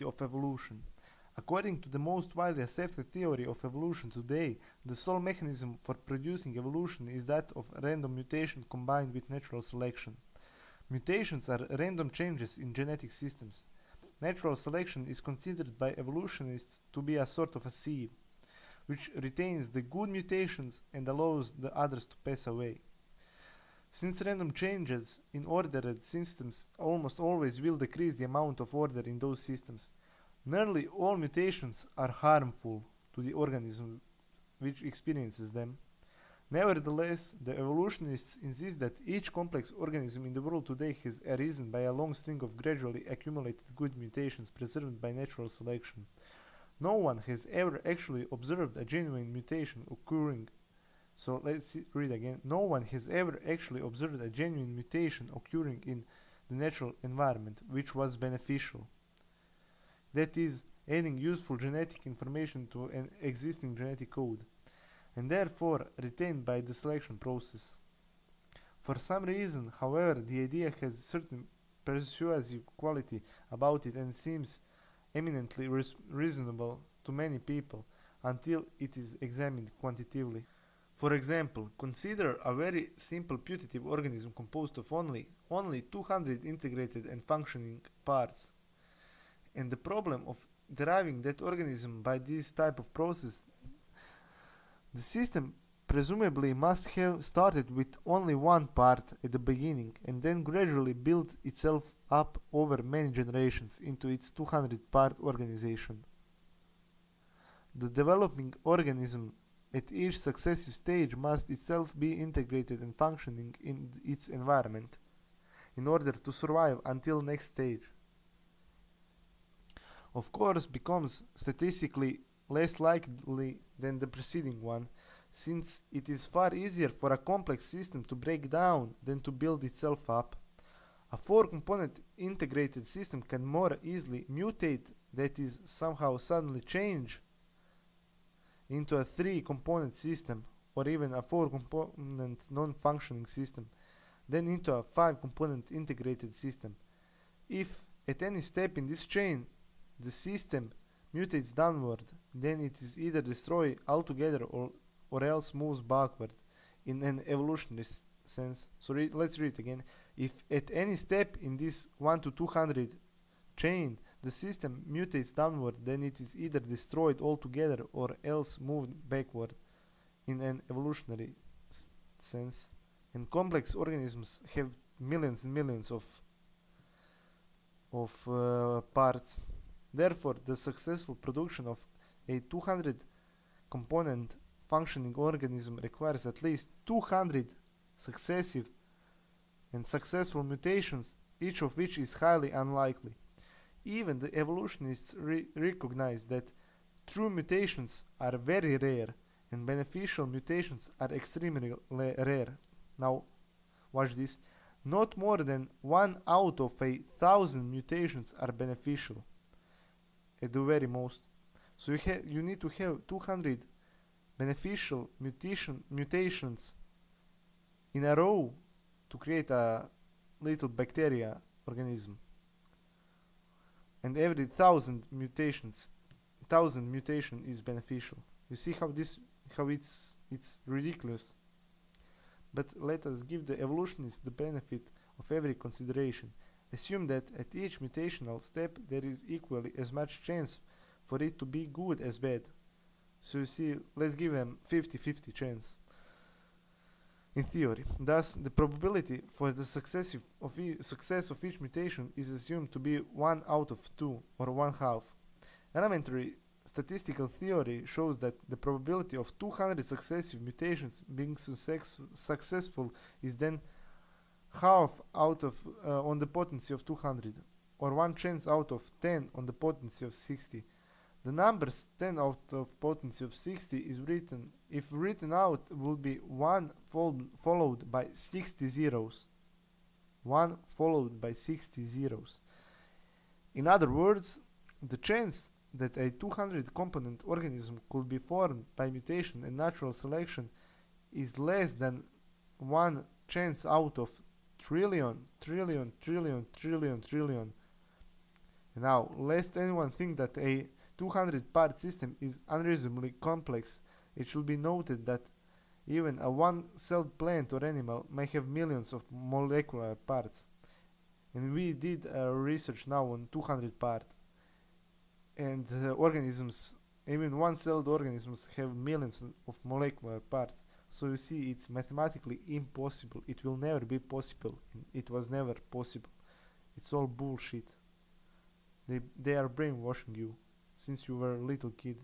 of evolution. According to the most widely accepted theory of evolution today, the sole mechanism for producing evolution is that of random mutation combined with natural selection. Mutations are random changes in genetic systems. Natural selection is considered by evolutionists to be a sort of a sieve, which retains the good mutations and allows the others to pass away. Since random changes in ordered systems almost always will decrease the amount of order in those systems, nearly all mutations are harmful to the organism which experiences them. Nevertheless, the evolutionists insist that each complex organism in the world today has arisen by a long string of gradually accumulated good mutations preserved by natural selection. No one has ever actually observed a genuine mutation occurring. So let's read again. No one has ever actually observed a genuine mutation occurring in the natural environment which was beneficial. That is, adding useful genetic information to an existing genetic code, and therefore retained by the selection process. For some reason, however, the idea has certain persuasive quality about it and seems eminently reasonable to many people until it is examined quantitatively. For example, consider a very simple putative organism composed of only 200 integrated and functioning parts, and the problem of deriving that organism by this type of process. The system presumably must have started with only one part at the beginning and then gradually built itself up over many generations into its 200-part organization. The developing organism at each successive stage must itself be integrated and functioning in its environment in order to survive until next stage. Of course, becomes statistically less likely than the preceding one, since it is far easier for a complex system to break down than to build itself up. A four-component integrated system can more easily mutate, that is, somehow suddenly change, into a three-component system, or even a four-component non-functioning system, than into a five-component integrated system. If at any step in this chain the system mutates downward, then it is either destroyed altogether or else moves backward in an evolutionary sense. So let's read it again. If at any step in this 1 to 200 chain the system mutates downward, then it is either destroyed altogether or else moved backward in an evolutionary sense. And complex organisms have millions and millions of parts. Therefore, the successful production of a 200 component functioning organism requires at least 200 successive and successful mutations, each of which is highly unlikely. Even the evolutionists recognize that true mutations are very rare and beneficial mutations are extremely rare. Now, watch this. Not more than 1 out of 1,000 mutations are beneficial, at the very most. So you need to have 200 beneficial mutations in a row to create a little bacteria organism. And every 1,000 mutation is beneficial. You see how it's ridiculous. But let us give the evolutionists the benefit of every consideration. Assume that at each mutational step there is equally as much chance for it to be good as bad. So you see, let's give them 50-50 chance. In theory, thus the probability for the success of each mutation is assumed to be 1 out of 2 or 1/2. Elementary statistical theory shows that the probability of 200 successive mutations being successful is then half out of on the potency of 200, or 1 chance out of 10 on the potency of 60. The numbers 10 out of potency of 60 is written, if written out, will be 1 followed by 60 zeros. 1 followed by 60 zeros. In other words, the chance that a 200 component organism could be formed by mutation and natural selection is less than 1 chance out of trillion. Now, lest anyone think that a 200-part system is unreasonably complex, it should be noted that even a one-celled plant or animal may have millions of molecular parts. And we did research now on 200 parts. And organisms, even one-celled organisms, have millions of molecular parts. So you see, it's mathematically impossible. It will never be possible. It was never possible. It's all bullshit. They are brainwashing you since you were a little kid.